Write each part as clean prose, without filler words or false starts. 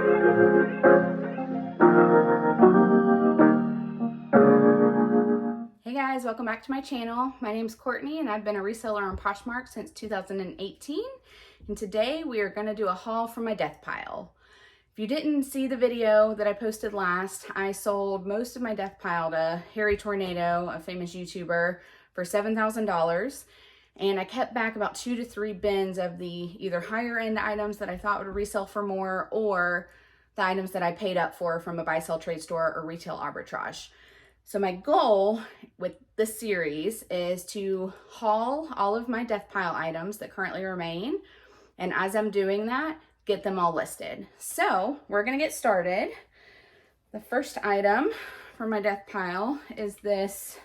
Hey guys, welcome back to my channel. My name's Courtney and I've been a reseller on Poshmark since 2018. And today we are going to do a haul from my death pile. If you didn't see the video that I posted last, I sold most of my death pile to Harry Tornado, a famous YouTuber, for $7,000. And I kept back about 2 to 3 bins of the either higher end items that I thought would resell for more, or the items that I paid up for from a buy sell trade store or retail arbitrage. So my goal with this series is to haul all of my death pile items that currently remain. And as I'm doing that, get them all listed. So we're gonna get started. The first item for my death pile is this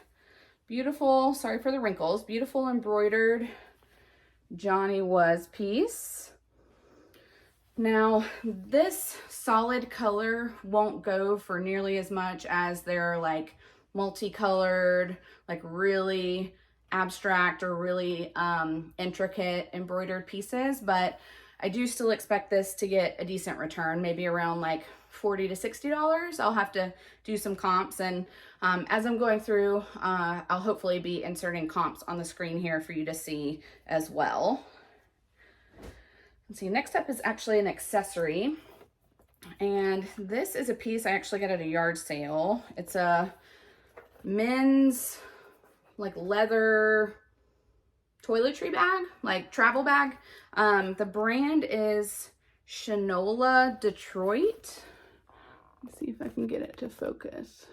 beautiful, sorry for the wrinkles, beautiful embroidered Johnny Was piece. Now, this solid color won't go for nearly as much as their like multicolored, like really abstract or really intricate embroidered pieces, but I do still expect this to get a decent return, maybe around like $40 to $60. I'll have to do some comps, and as I'm going through, I'll hopefully be inserting comps on the screen here for you to see as well. Let's see, next up is actually an accessory, and this is a piece I actually got at a yard sale. It's a men's like leather toiletry bag, like travel bag. The brand is Shinola Detroit. Let's see if I can get it to focus.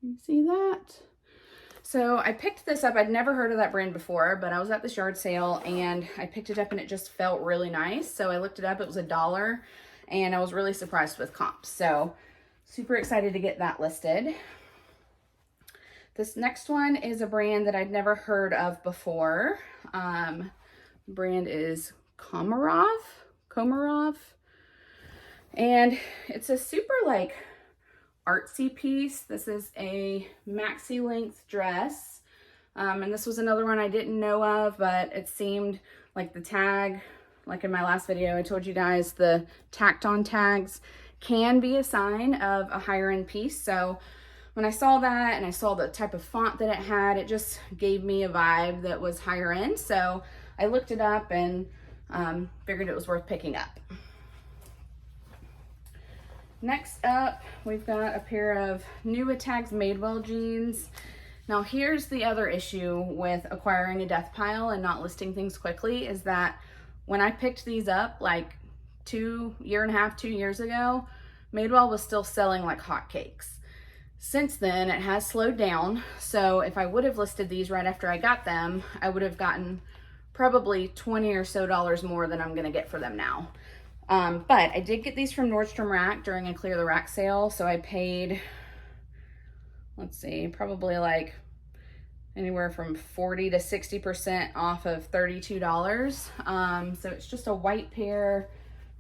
You see that? So I picked this up. I'd never heard of that brand before, but I was at this yard sale and I picked it up and it just felt really nice. So I looked it up, it was $1, and I was really surprised with comps. So super excited to get that listed. This next one is a brand that I'd never heard of before. The brand is Komarov. And it's a super like artsy piece. This is a maxi length dress. And this was another one I didn't know of, but it seemed like the tag, like in my last video, I told you guys the tacked on tags can be a sign of a higher end piece. So when I saw that and I saw the type of font that it had, it just gave me a vibe that was higher end. So I looked it up and figured it was worth picking up. Next up, we've got a pair of New Tags Madewell jeans. Now here's the other issue with acquiring a death pile and not listing things quickly, is that when I picked these up like 2 years ago, Madewell was still selling like hotcakes. Since then, it has slowed down. So if I would have listed these right after I got them, I would have gotten probably $20 or so more than I'm gonna get for them now. But I did get these from Nordstrom Rack during a Clear the Rack sale. So I paid, let's see, probably like anywhere from 40 to 60% off of $32. So it's just a white pair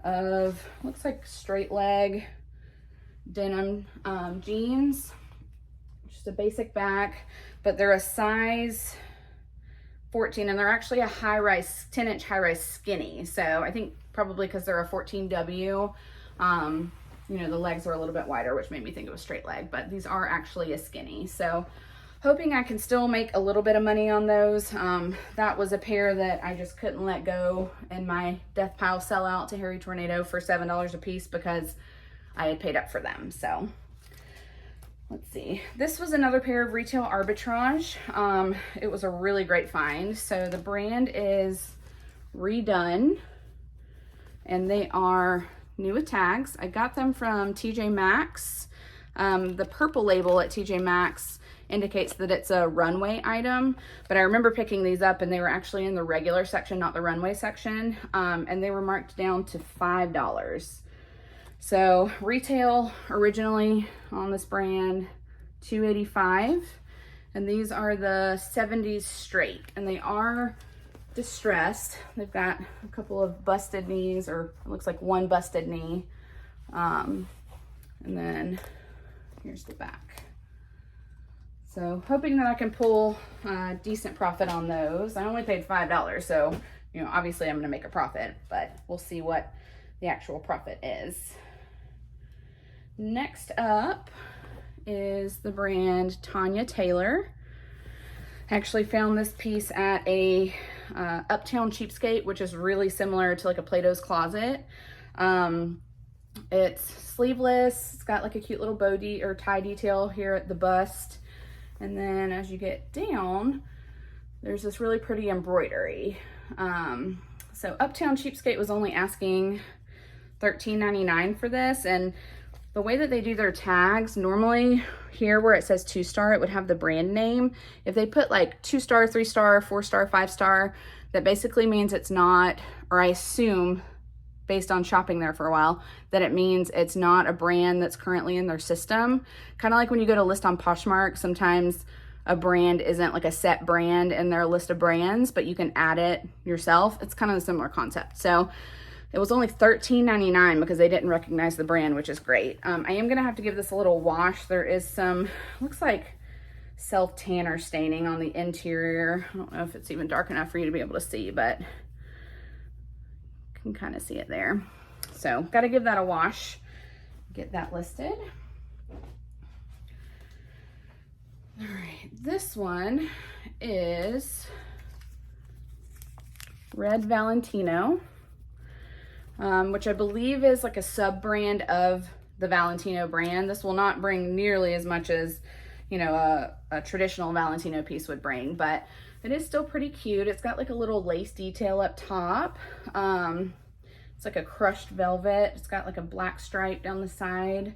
of, looks like straight leg denim jeans, just a basic back, but they're a size 14 and they're actually a high-rise 10-inch high-rise skinny. So I think probably because they're a 14W, you know, the legs are a little bit wider, which made me think it was straight leg, but these are actually a skinny. So hoping I can still make a little bit of money on those. That was a pair that I just couldn't let go in my death pile sellout to Harry Tornado for $7 a piece because I had paid up for them. So let's see. This was another pair of retail arbitrage. It was a really great find. So the brand is Redone and they are New Tags. I got them from TJ Maxx. The purple label at TJ Maxx indicates that it's a runway item, but I remember picking these up and they were actually in the regular section, not the runway section. And they were marked down to $5. So retail originally on this brand, $285, and these are the 70s straight, and they are distressed. They've got a couple of busted knees, or it looks like one busted knee. And then here's the back. So hoping that I can pull a decent profit on those. I only paid $5, so you know, obviously I'm gonna make a profit, but we'll see what the actual profit is. Next up is the brand Tanya Taylor. I actually found this piece at a Uptown Cheapskate, which is really similar to like a Plato's Closet. It's sleeveless. It's got like a cute little bow or tie detail here at the bust. And then as you get down, there's this really pretty embroidery. So Uptown Cheapskate was only asking $13.99 for this. And the way that they do their tags, normally here where it says 2-star, it would have the brand name. If they put like 2-star, 3-star, 4-star, 5-star, that basically means it's not, or I assume based on shopping there for a while, that it means it's not a brand that's currently in their system. Kind of like when you go to list on Poshmark, sometimes a brand isn't like a set brand in their list of brands, but you can add it yourself. It's kind of a similar concept. So it was only $13.99 because they didn't recognize the brand, which is great. I am gonna have to give this a little wash. There is some, looks like self-tanner staining on the interior. I don't know if it's even dark enough for you to be able to see, but you can kind of see it there. So gotta give that a wash, get that listed. All right, this one is Red Valentino. Which I believe is like a sub-brand of the Valentino brand. This will not bring nearly as much as, you know, a traditional Valentino piece would bring, but it is still pretty cute. It's got like a little lace detail up top. It's like a crushed velvet. It's got like a black stripe down the side,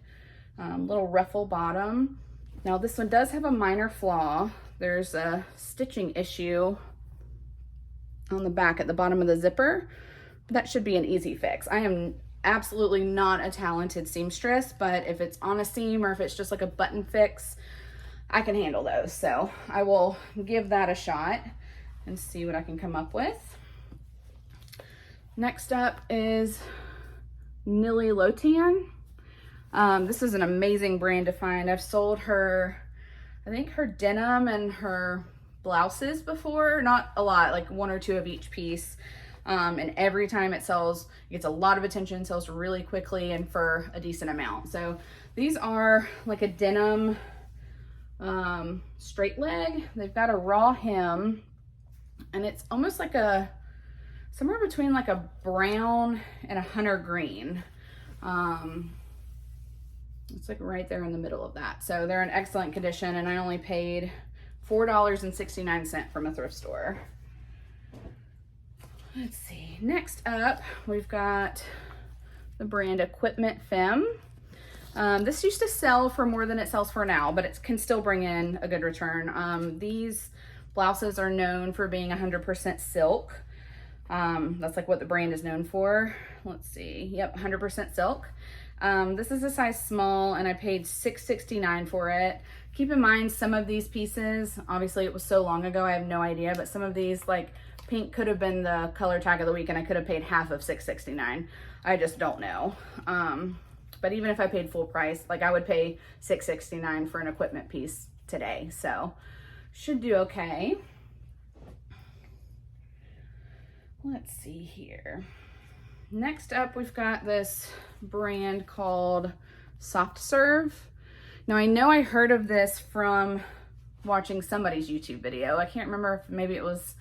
little ruffle bottom. Now this one does have a minor flaw. There's a stitching issue on the back at the bottom of the zipper. That should be an easy fix. I am absolutely not a talented seamstress, but if it's on a seam or if it's just like a button fix, I can handle those. So I will give that a shot and see what I can come up with. Next up is Nilly Lotan. This is an amazing brand to find. I've sold her, I think her denim and her blouses before, not a lot, like 1 or 2 of each piece. And every time it sells, it gets a lot of attention, sells really quickly and for a decent amount. So these are like a denim straight leg. They've got a raw hem and it's almost like a, somewhere between like a brown and a hunter green. It's like right there in the middle of that. So they're in excellent condition and I only paid $4.69 from a thrift store. Let's see, next up, we've got the brand Equipment Femme. This used to sell for more than it sells for now, but it can still bring in a good return. These blouses are known for being 100% silk. That's like what the brand is known for. Let's see, yep, 100% silk. This is a size small and I paid $6.69 for it. Keep in mind some of these pieces, obviously it was so long ago, I have no idea, but some of these, like pink could have been the color tag of the week and I could have paid half of $6.69. I just don't know. But even if I paid full price, like I would pay $6.69 for an equipment piece today. So should do okay. Let's see here. Next up, we've got this brand called Soft Serve. Now I know I heard of this from watching somebody's YouTube video. I can't remember if maybe it was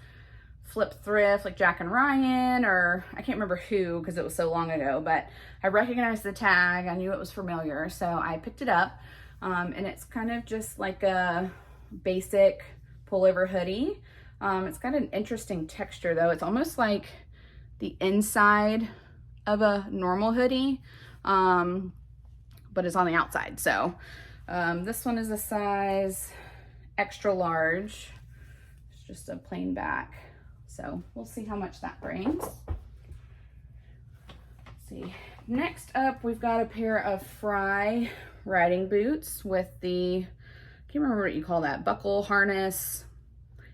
Flip Thrift, like Jack and Ryan, or I can't remember who because it was so long ago, but I recognized the tag. I knew it was familiar, so I picked it up. And it's kind of just like a basic pullover hoodie. It's got an interesting texture though. It's almost like the inside of a normal hoodie, but it's on the outside. So this one is a size extra large. It's just a plain back. So we'll see how much that brings. Let's see. Next up, we've got a pair of Fry riding boots with the, I can't remember what you call that, buckle harness.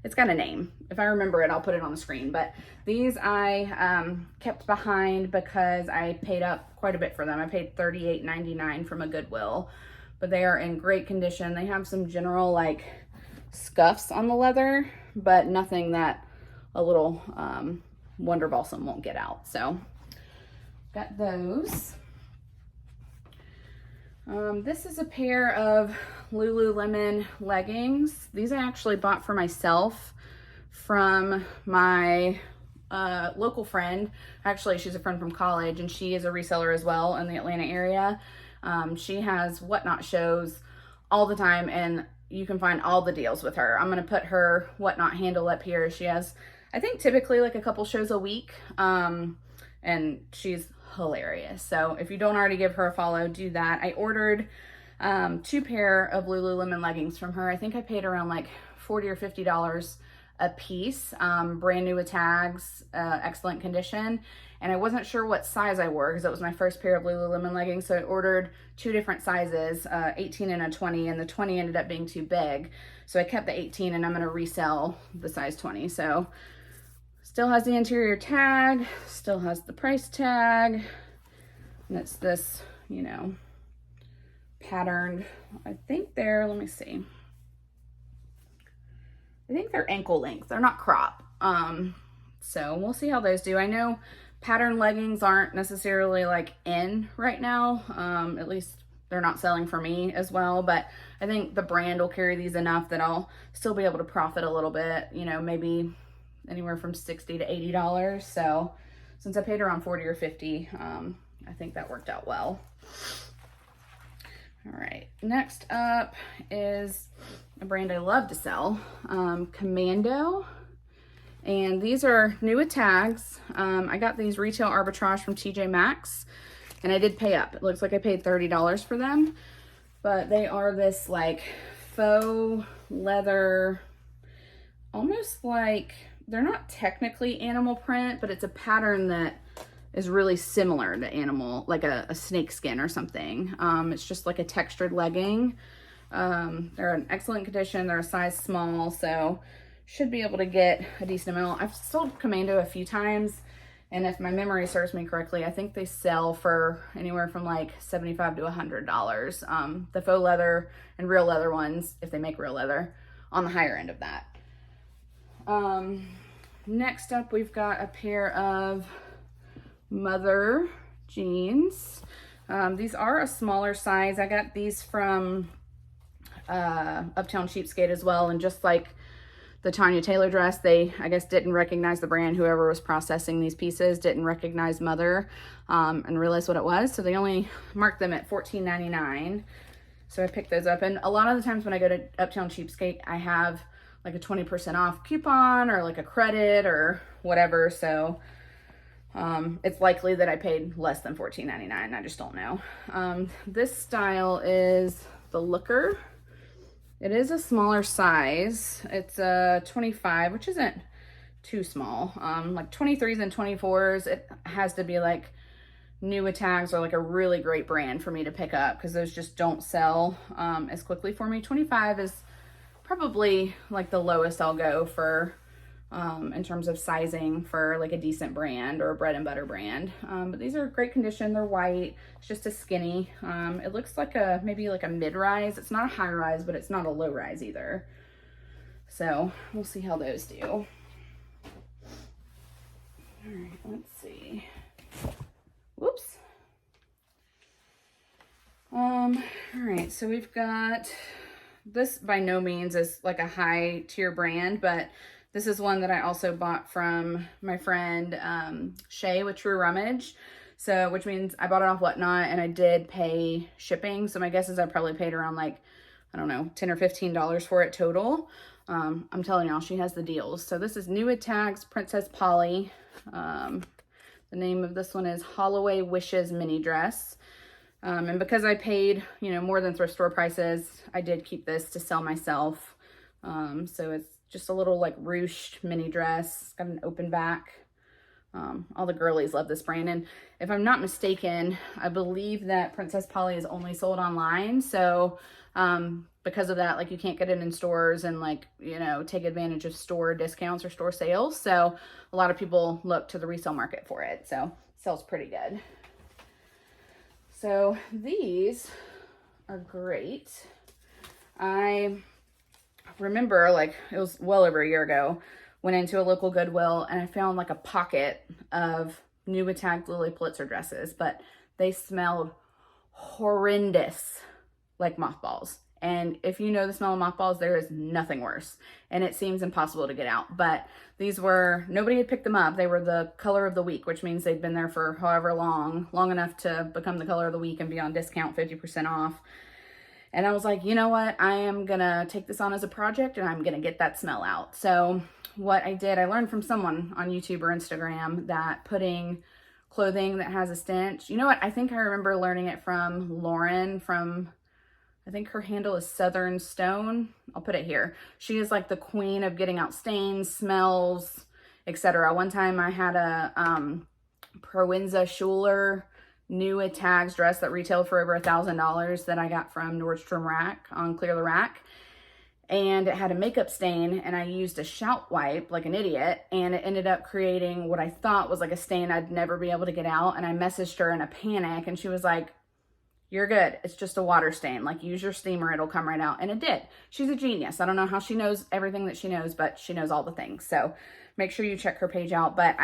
It's got a name. If I remember it, I'll put it on the screen. But these I kept behind because I paid up quite a bit for them. I paid $38.99 from a Goodwill, but they are in great condition. They have some general like scuffs on the leather, but nothing that a little Wonder Balsam won't get out. So got those. This is a pair of Lululemon leggings. These I actually bought for myself from my local friend. Actually, she's a friend from college, and she is a reseller as well in the Atlanta area. She has Whatnot shows all the time, and you can find all the deals with her. I'm going to put her Whatnot handle up here. She has, I think, typically like a couple shows a week, and she's hilarious. So if you don't already give her a follow, do that. I ordered 2 pair of Lululemon leggings from her. I think I paid around like $40 or $50 a piece, brand new with tags, excellent condition. And I wasn't sure what size I wore because it was my first pair of Lululemon leggings. So I ordered 2 different sizes, 18 and a 20, and the 20 ended up being too big. So I kept the 18 and I'm going to resell the size 20. So still has the interior tag, still has the price tag, and it's this, you know, patterned, I think they're, let me see. I think they're ankle length. They're not crop. So we'll see how those do. I know pattern leggings aren't necessarily like in right now. At least they're not selling for me as well, but I think the brand will carry these enough that I'll still be able to profit a little bit, you know, maybe anywhere from $60 to $80. So since I paid around 40 or 50, I think that worked out well. All right, next up is a brand I love to sell, Commando. And these are new with tags. I got these retail arbitrage from TJ Maxx, and I did pay up. It looks like I paid $30 for them, but they are this like faux leather, almost like, they're not technically animal print, but it's a pattern that is really similar to animal, like a snake skin or something. It's just like a textured legging. They're in excellent condition. They're a size small, so should be able to get a decent amount. I've sold Commando a few times, and if my memory serves me correctly, I think they sell for anywhere from like $75 to $100. The faux leather and real leather ones, if they make real leather, on the higher end of that. Next up, we've got a pair of Mother jeans. These are a smaller size. I got these from Uptown Cheapskate as well, and just like the Tanya Taylor dress, they, I guess, didn't recognize the brand. Whoever was processing these pieces didn't recognize Mother and realize what it was, so they only marked them at $14.99. So I picked those up, and a lot of the times when I go to Uptown Cheapskate, I have like a 20% off coupon or like a credit or whatever, so it's likely that I paid less than $14.99. I just don't know. This style is the Looker. It is a smaller size. It's a 25, which isn't too small. Like 23s and 24s, it has to be like new with tags or like a really great brand for me to pick up, because those just don't sell as quickly for me. 25 is probably like the lowest I'll go for in terms of sizing for like a decent brand or a bread and butter brand. But these are great condition. They're white. It's just a skinny. It looks like maybe like a mid-rise. It's not a high rise, but it's not a low rise either. So we'll see how those do. All right, let's see. Whoops. All right, so we've got, this by no means is like a high tier brand, but this is one that I also bought from my friend Shay with True Rummage. So, which means I bought it off Whatnot, and I did pay shipping. So my guess is I probably paid around like, I don't know, $10 or $15 for it total. I'm telling y'all, she has the deals. So this is new with tags, Princess Polly. The name of this one is Holloway Wishes Mini Dress. And because I paid, you know, more than thrift store prices, I did keep this to sell myself. So it's just a little like ruched mini dress, got an open back. All the girlies love this brand. And if I'm not mistaken, I believe that Princess Polly is only sold online. So because of that, like you can't get it in stores and like, you know, take advantage of store discounts or store sales. So a lot of people look to the resale market for it. So it sells pretty good. So these are great. I remember, like, it was well over a year ago, went into a local Goodwill and I found like a pocket of new attacked Lily Pulitzer dresses, but they smelled horrendous, like mothballs. And if you know the smell of mothballs, there is nothing worse. And it seems impossible to get out. But these were, nobody had picked them up. They were the color of the week, which means they'd been there for however long enough to become the color of the week and be on discount, 50% off. And I was like, you know what? I am gonna take this on as a project and I'm gonna get that smell out. So what I did, I learned from someone on YouTube or Instagram that putting clothing that has a stench, you know what? I think I remember learning it from Lauren from, I think her handle is Southern Stone. I'll put it here. She is like the queen of getting out stains, smells, etc. One time I had a Proenza Schuler new tags dress that retailed for over $1,000 that I got from Nordstrom Rack on Clear the Rack. And it had a makeup stain and I used a shout wipe like an idiot, and it ended up creating what I thought was like a stain I'd never be able to get out. And I messaged her in a panic and she was like, "You're good. It's just a water stain. Like, use your steamer. It'll come right out." And it did. She's a genius. I don't know how she knows everything that she knows, but she knows all the things. So make sure you check her page out. But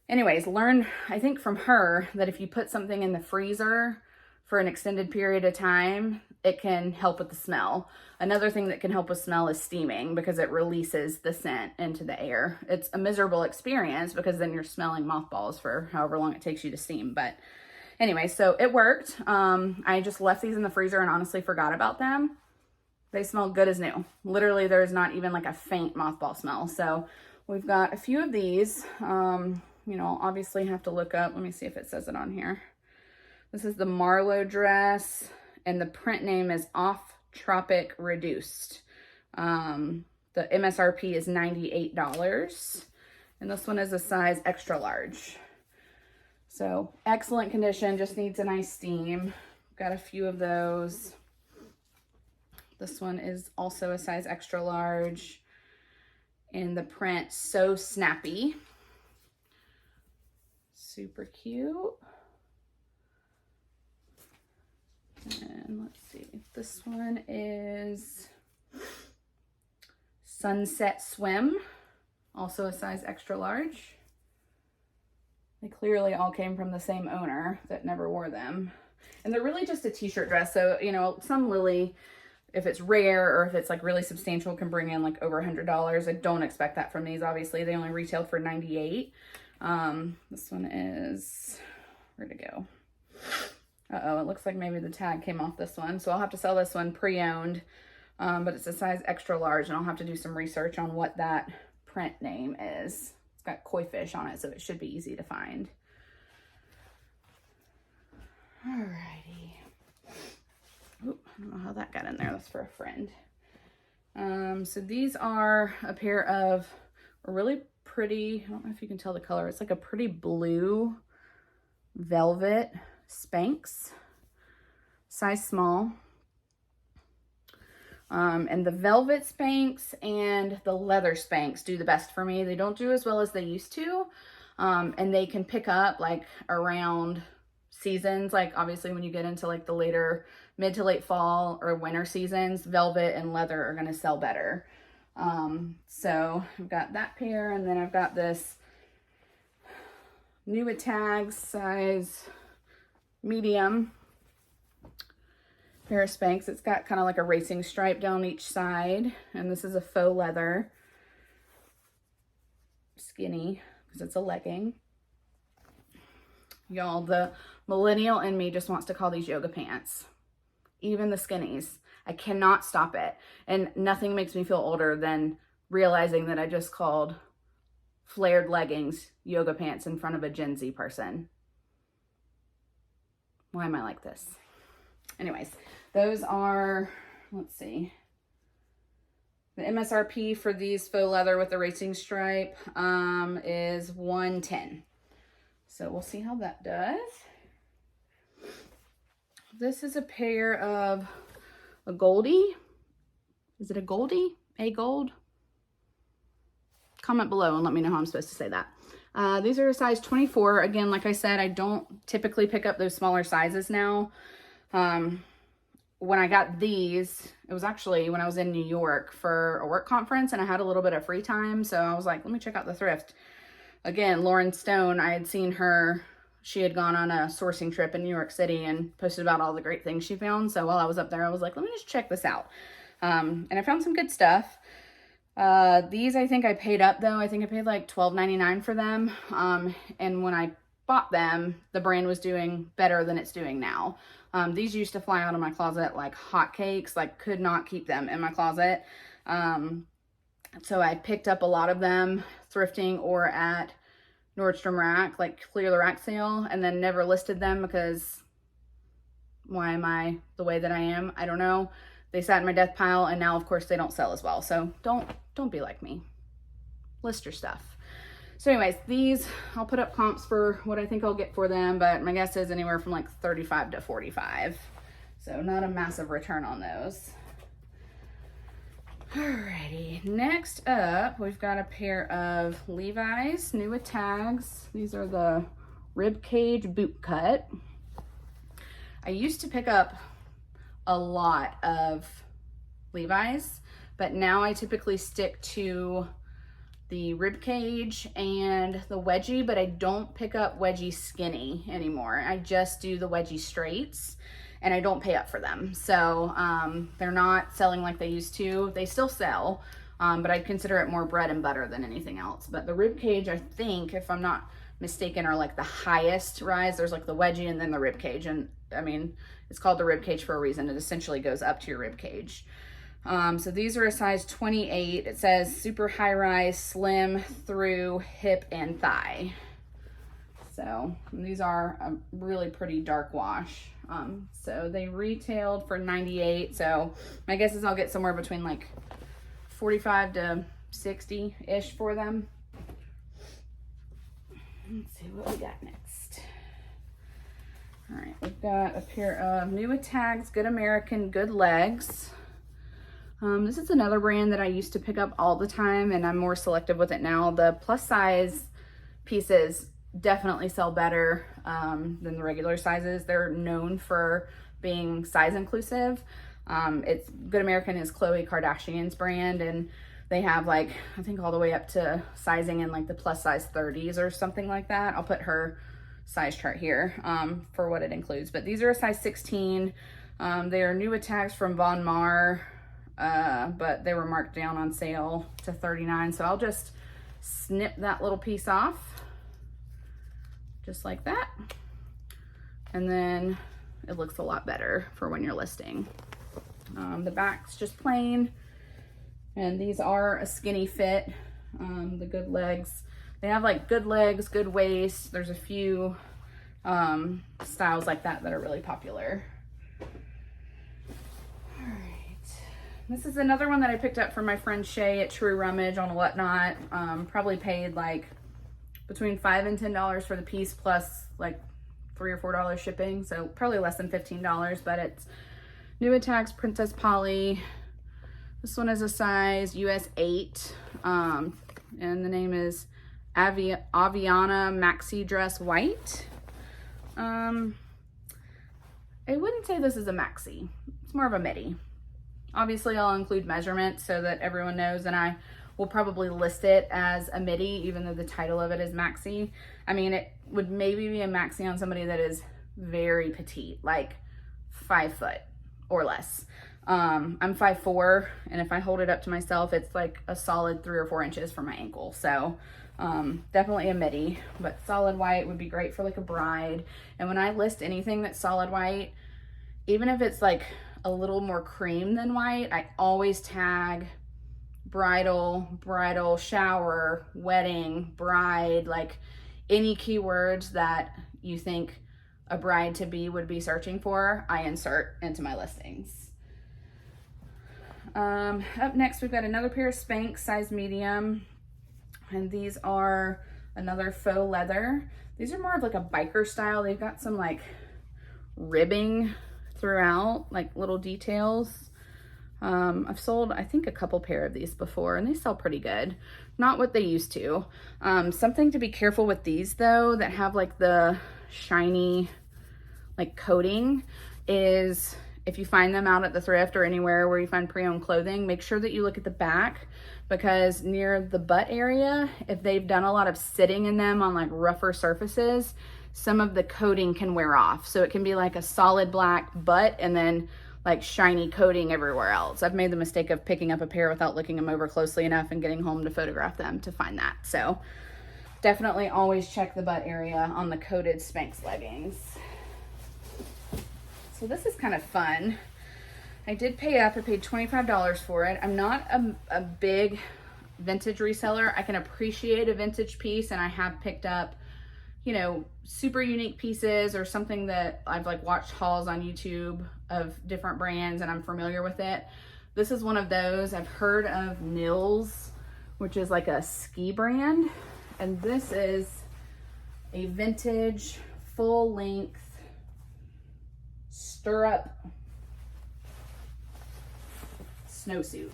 anyways, learned, I think from her, that if you put something in the freezer for an extended period of time, it can help with the smell. Another thing that can help with smell is steaming, because it releases the scent into the air. It's a miserable experience because then you're smelling mothballs for however long it takes you to steam. But anyway, so it worked. I just left these in the freezer and honestly forgot about them. They smell good as new. Literally, there's not even like a faint mothball smell. So we've got a few of these. You know, obviously have to look up. Let me see if it says it on here. This is the Marlowe dress, and the print name is Off Tropic Reduced. The MSRP is $98, and this one is a size extra large. So excellent condition, just needs a nice steam. Got a few of those. This one is also a size extra large, in the print So Snappy. Super cute. And let's see, this one is Sunset Swim, also a size extra large. They clearly all came from the same owner that never wore them. And they're really just a t-shirt dress. So, you know, some Lily, if it's rare or if it's like really substantial, can bring in like over $100. I don't expect that from these. Obviously, they only retailed for $98. This one is, where'd it go? Uh-oh, it looks like maybe the tag came off this one. So I'll have to sell this one pre-owned, but it's a size extra large, and I'll have to do some research on what that print name is. It's got koi fish on it, so it should be easy to find. Alrighty. Oop, I don't know how that got in there. That's for a friend. So these are a pair of really pretty, I don't know if you can tell the color, it's like a pretty blue velvet Spanx, size small. And the velvet Spanx and the leather Spanx do the best for me. They don't do as well as they used to, and they can pick up like around seasons. Like obviously when you get into like the later mid to late fall or winter seasons, velvet and leather are going to sell better. So I've got that pair, and then I've got this new tags size medium pair of Spanx. It's got kind of like a racing stripe down each side, and this is a faux leather skinny because it's a legging. Y'all, the millennial in me just wants to call these yoga pants. Even the skinnies. I cannot stop it. And nothing makes me feel older than realizing that I just called flared leggings yoga pants in front of a Gen Z person. Why am I like this? Anyways, those are, let's see. The MSRP for these faux leather with the racing stripe is $110. So we'll see how that does. This is a pair of a Goldie. Is it a Goldie? A gold? Comment below and let me know how I'm supposed to say that. These are a size 24. Again, like I said, I don't typically pick up those smaller sizes now. When I got these, it was actually when I was in New York for a work conference and I had a little bit of free time. So I was like, let me check out the thrift. again, Lauren Stone, I had seen her, she had gone on a sourcing trip in New York City and posted about all the great things she found. So while I was up there, I was like, let me just check this out. And I found some good stuff. These I think I paid up though. I think I paid like $12.99 for them. And when I bought them, the brand was doing better than it's doing now. These used to fly out of my closet like hotcakes, like could not keep them in my closet. So I picked up a lot of them thrifting or at Nordstrom Rack, like clear the rack sale, and then never listed them because why am I the way that I am? I don't know. They sat in my death pile, and now of course they don't sell as well. So don't be like me. List your stuff. So anyways, these I'll put up comps for what I think I'll get for them, but my guess is anywhere from like 35 to 45. So not a massive return on those. Alrighty, next up, we've got a pair of Levi's, new with tags. These are the rib cage boot cut. I used to pick up a lot of Levi's, but now I typically stick to the rib cage and the wedgie, but I don't pick up wedgie skinny anymore. I just do the wedgie straights, and I don't pay up for them. So they're not selling like they used to. They still sell, but I'd consider it more bread and butter than anything else. But the rib cage, I think, if I'm not mistaken, are like the highest rise. There's like the wedgie and then the rib cage. And I mean, it's called the rib cage for a reason. It essentially goes up to your rib cage. So these are a size 28. It says super high rise, slim through hip and thigh. So these are a really pretty dark wash. So they retailed for $98. So my guess is I'll get somewhere between like 45 to 60-ish for them. Let's see what we got next. All right, we've got a pair of new with tags, Good American, Good Legs. This is another brand that I used to pick up all the time, and I'm more selective with it now. The plus size pieces definitely sell better than the regular sizes. They're known for being size inclusive. It's Good American is Khloe Kardashian's brand, and they have like, I think all the way up to sizing in like the plus size 30s or something like that. I'll put her size chart here for what it includes, but these are a size 16. They are new with tags from Von Mar, but they were marked down on sale to $39. So I'll just snip that little piece off just like that. And then it looks a lot better for when you're listing. The back's just plain. And these are a skinny fit, the Good Legs. They have like good legs, good waist. There's a few styles like that that are really popular. All right. This is another one that I picked up from my friend Shay at True Rummage on Whatnot. Probably paid like between $5 and $10 for the piece, plus like $3 or $4 shipping. So probably less than $15, but it's new with tags, Princess Polly. This one is a size US 8, and the name is Aviana Maxi Dress White. I wouldn't say this is a maxi. It's more of a midi. Obviously, I'll include measurements so that everyone knows, and I will probably list it as a midi, even though the title of it is maxi. I mean, it would maybe be a maxi on somebody that is very petite, like 5 foot or less. I'm 5'4", and if I hold it up to myself, it's like a solid 3 or 4 inches from my ankle. So definitely a midi, but solid white would be great for like a bride. And when I list anything that's solid white, even if it's like a little more cream than white, I always tag bridal, shower, wedding, bride, like any keywords that you think a bride to be would be searching for, I insert into my listings. Up next, we've got another pair of Spanx, size medium, and these are another faux leather. These are more of like a biker style. They've got some like ribbing throughout, like little details. I've sold, I think, a couple pair of these before, and they sell pretty good. Not what they used to. Something to be careful with these though, that have like the shiny like coating, is if you find them out at the thrift or anywhere where you find pre-owned clothing, make sure that you look at the back, because near the butt area, if they've done a lot of sitting in them on like rougher surfaces, some of the coating can wear off. So it can be like a solid black butt and then like shiny coating everywhere else. I've made the mistake of picking up a pair without looking them over closely enough and getting home to photograph them to find that. So definitely always check the butt area on the coated Spanx leggings. So this is kind of fun. I did pay up. I paid $25 for it. I'm not a big vintage reseller. I can appreciate a vintage piece, and I have picked up, you know, super unique pieces or something that I've like watched hauls on YouTube of different brands and I'm familiar with it. This is one of those. I've heard of Nils, which is like a ski brand, and this is a vintage full length stirrup snowsuit,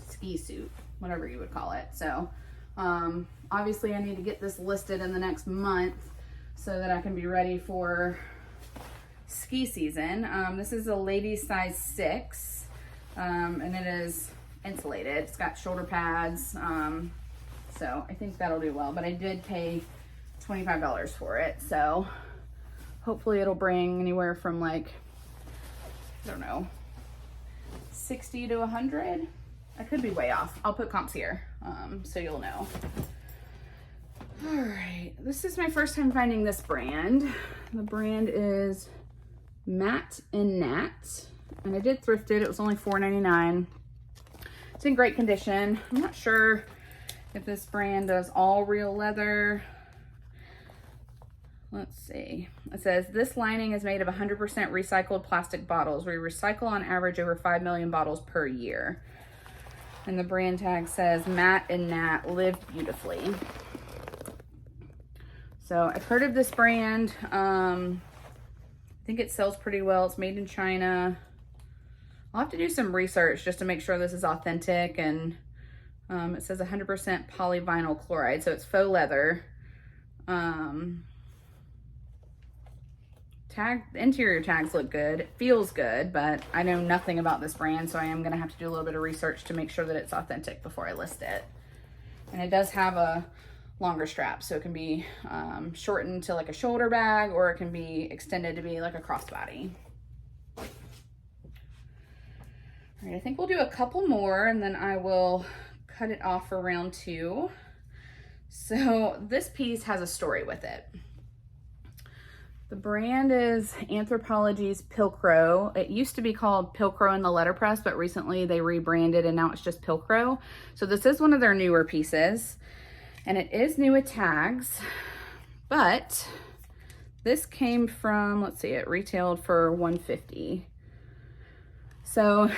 ski suit, whatever you would call it. So obviously I need to get this listed in the next month so that I can be ready for ski season. This is a ladies size 6, and it is insulated. It's got shoulder pads, so I think that'll do well, but I did pay $25 for it, so hopefully it'll bring anywhere from like, I don't know, 60 to 100. I could be way off. I'll put comps here, so you'll know. All right, this is my first time finding this brand. The brand is Matt and Nat, and I did thrift it. It was only $4.99. It's in great condition. I'm not sure if this brand does all real leather. Let's see. It says, this lining is made of 100% recycled plastic bottles. We recycle on average over 5 million bottles per year. And the brand tag says, Matt and Nat live beautifully. So I've heard of this brand. I think it sells pretty well. It's made in China. I'll have to do some research just to make sure this is authentic. And it says 100% polyvinyl chloride, so it's faux leather. Interior tags look good. It feels good, but I know nothing about this brand, so I am gonna have to do a little bit of research to make sure that it's authentic before I list it. And it does have a longer strap, so it can be shortened to like a shoulder bag, or it can be extended to be like a crossbody. All right, I think we'll do a couple more and then I will cut it off for round 2. So this piece has a story with it. The brand is Anthropologie's Pilcrow. It used to be called Pilcrow in the letterpress, but recently they rebranded and now it's just Pilcrow. So this is one of their newer pieces, and it is new with tags, but this came from, let's see, it retailed for $150. So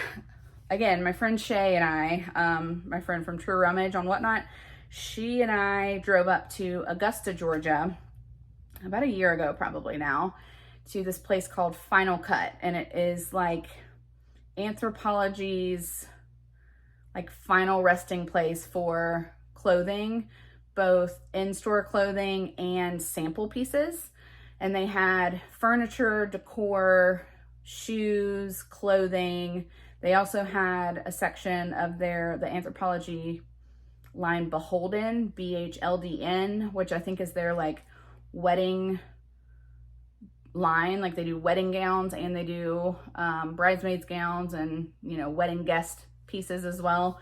again, my friend Shay and I, my friend from True Rummage on Whatnot, she and I drove up to Augusta, Georgia, about a year ago probably now, to this place called Final Cut, and it is like Anthropologie's like final resting place for clothing, both in-store clothing and sample pieces. And they had furniture, decor, shoes, clothing. They also had a section of the Anthropologie line Beholden, BHLDN, which I think is their like wedding line. Like they do wedding gowns and they do bridesmaids gowns and, you know, wedding guest pieces as well.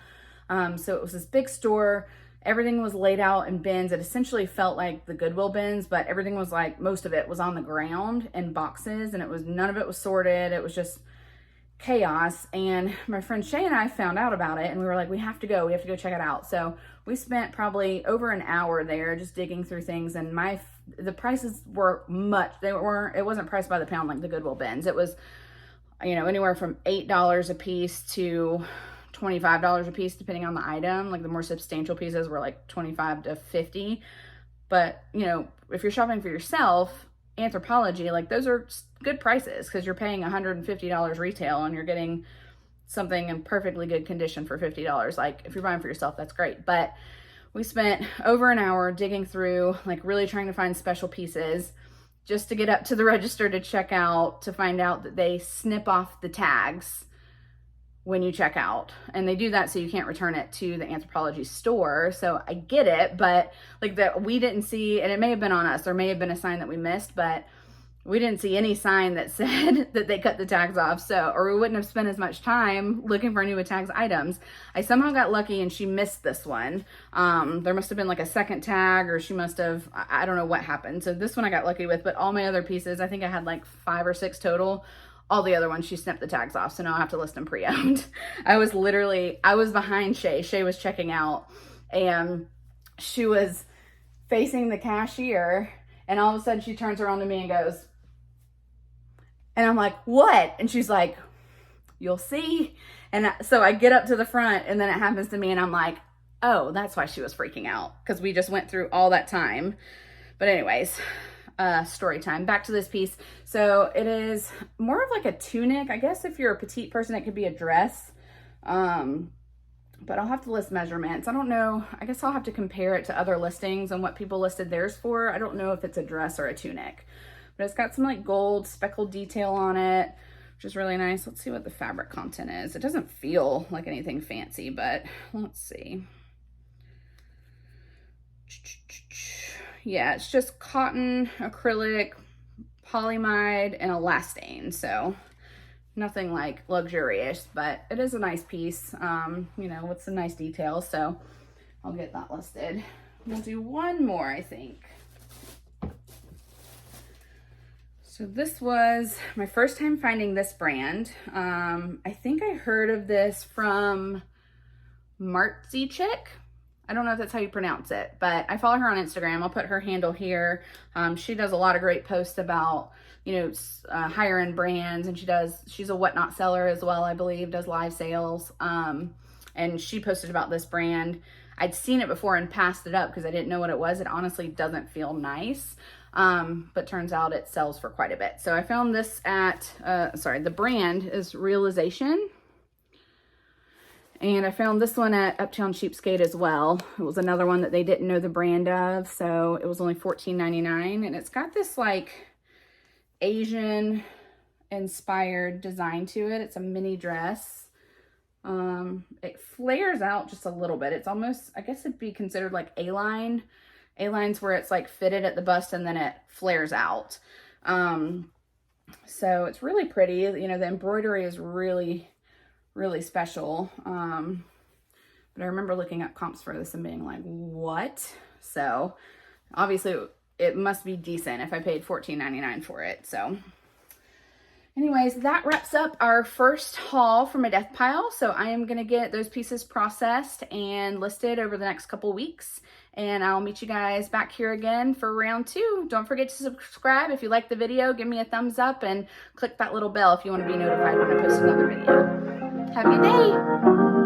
So it was this big store. Everything was laid out in bins. It essentially felt like the Goodwill bins, but everything was like, most of it was on the ground in boxes, and none of it was sorted. It was just chaos. And my friend Shay and I found out about it, and we were like, we have to go check it out. So we spent probably over an hour there just digging through things, and the prices were it wasn't priced by the pound like the Goodwill bins. It was, you know, anywhere from $8 a piece to $25 a piece, depending on the item. Like the more substantial pieces were like $25 to $50. But, you know, if you're shopping for yourself, Anthropologie, like those are good prices, because you're paying $150 retail and you're getting something in perfectly good condition for $50. Like if you're buying for yourself, that's great. But we spent over an hour digging through, like really trying to find special pieces. just to get up to the register to check out, to find out that they snip off the tags when you check out. And they do that so you can't return it to the Anthropologie store. So I get it, but like that we didn't see, and it may have been on us, there may have been a sign that we missed, but we didn't see any sign that said that they cut the tags off. So, or we wouldn't have spent as much time looking for new tags items. I somehow got lucky and she missed this one. There must have been like a second tag, or she must have, I don't know what happened. So this one I got lucky with, but all my other pieces, I think I had like 5 or 6 total. All the other ones, she snipped the tags off. So now I have to list them pre-owned. I was behind Shay. Shay was checking out and she was facing the cashier, and all of a sudden she turns around to me and goes, and I'm like, what? And she's like, you'll see. And so I get up to the front, and then it happens to me, and I'm like, oh, that's why she was freaking out, because we just went through all that time. But anyways, story time. Back to this piece. So it is more of like a tunic. I guess if you're a petite person, it could be a dress. But I'll have to list measurements. I don't know. I guess I'll have to compare it to other listings and what people listed theirs for. I don't know if it's a dress or a tunic. But it's got some like gold speckled detail on it, which is really nice. Let's see what the fabric content is. It doesn't feel like anything fancy, but let's see. Yeah, it's just cotton, acrylic, polyamide, and elastane. So nothing like luxurious, but it is a nice piece, you know, with some nice details. So I'll get that listed. We'll do one more, I think. So this was my first time finding this brand. I think I heard of this from Martzy Chick. I don't know if that's how you pronounce it, but I follow her on Instagram. I'll put her handle here. She does a lot of great posts about, you know, higher end brands, and she's a whatnot seller as well, I believe, does live sales. And she posted about this brand. I'd seen it before and passed it up because I didn't know what it was. It honestly doesn't feel nice. But turns out it sells for quite a bit. So I found this at, the brand is Realization. And I found this one at Uptown Cheapskate as well. It was another one that they didn't know the brand of. So it was only $14.99. And it's got this like Asian inspired design to it. It's a mini dress. It flares out just a little bit. It's almost, I guess it'd be considered like A-line. A-line's where it's like fitted at the bust and then it flares out. So it's really pretty. You know, the embroidery is really, really special. But I remember looking up comps for this and being like, what? So obviously it must be decent if I paid $14.99 for it. So anyways, that wraps up our first haul from a death pile. So I am going to get those pieces processed and listed over the next couple weeks. And I'll meet you guys back here again for round 2. Don't forget to subscribe. If you like the video, give me a thumbs up and click that little bell if you want to be notified when I post another video. Have a good day.